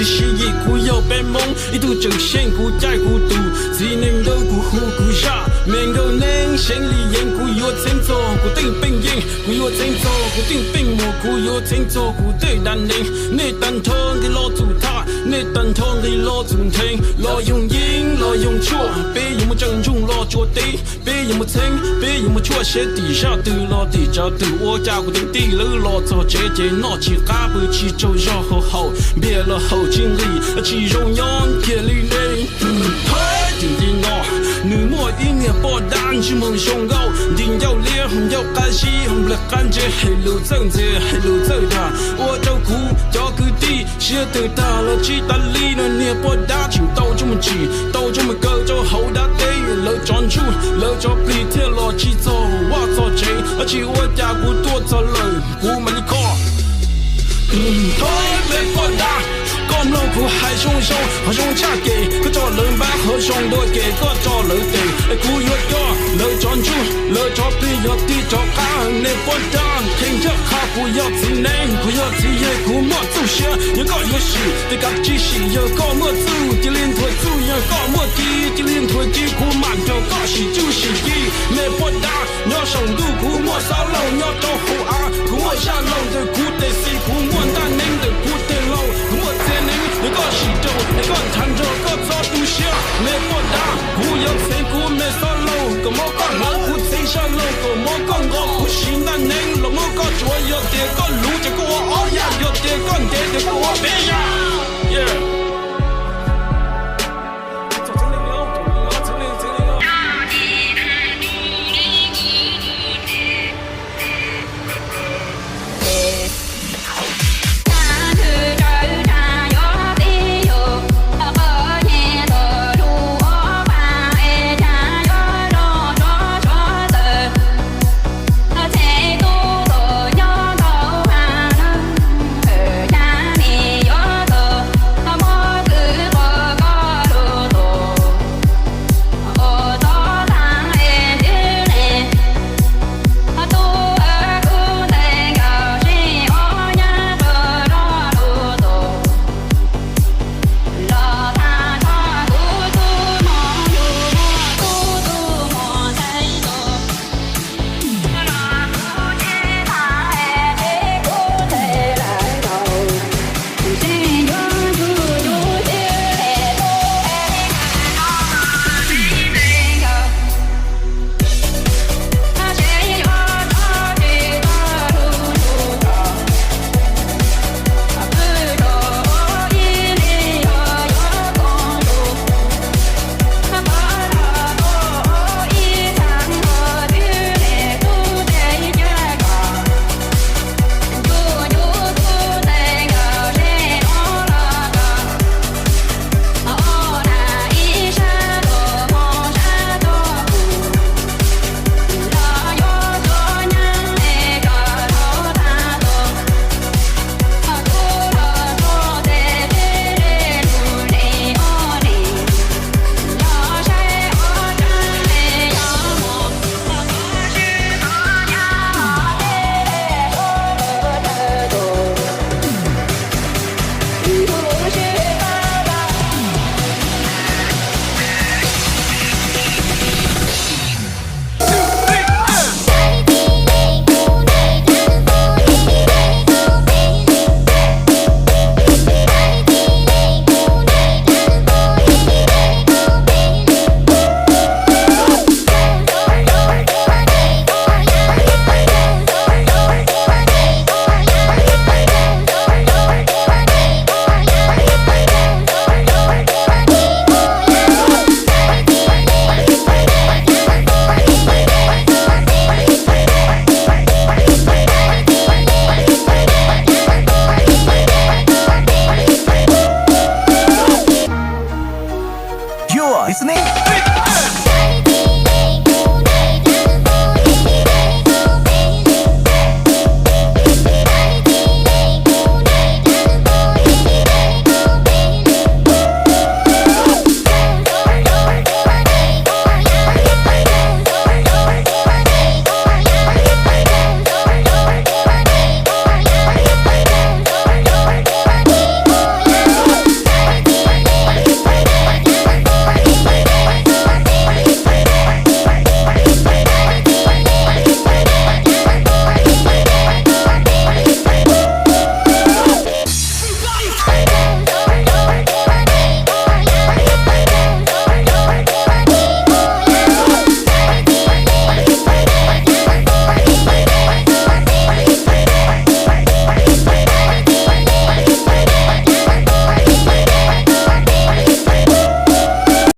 只是一股有白梦，一度正线股在孤独，只能够孤呼孤下，面够能心里眼股有前奏，股定并应，股有前奏，股定并模，股有前奏，股对单宁，你单通给老主他，你单通给老主听，老用音，老用错，别用么正中老着地，别用么清，别用么错写底下的老地着的，我家股定地了老早姐姐闹起嘎不起就绕后后，别了后经历，其中用铁力嘞，太顶顶哦。女莫一年波单去梦胸高，定要脸要干西，不干净黑路正直黑路正大，我就苦叫个地，写得大了鸡蛋里的年波大，情都这么急，都这么高就好大地，了专注了就比铁了起走，我做这，而且我家股多走了，股没你靠。太没波大。咁老苦係鬆鬆，係鬆差記，嗰座兩把可送到嘅嗰座兩地，古約咗，兩轉珠，兩左邊有啲左間，你波單，聽一下古有字你，古有字嘢古莫做些，有個有事，你夾知識有個莫做，啲連台做有個莫記，啲連台記古慢就個是就是記，你波單，我上路古莫少路，我都好啊，古莫下路就古地。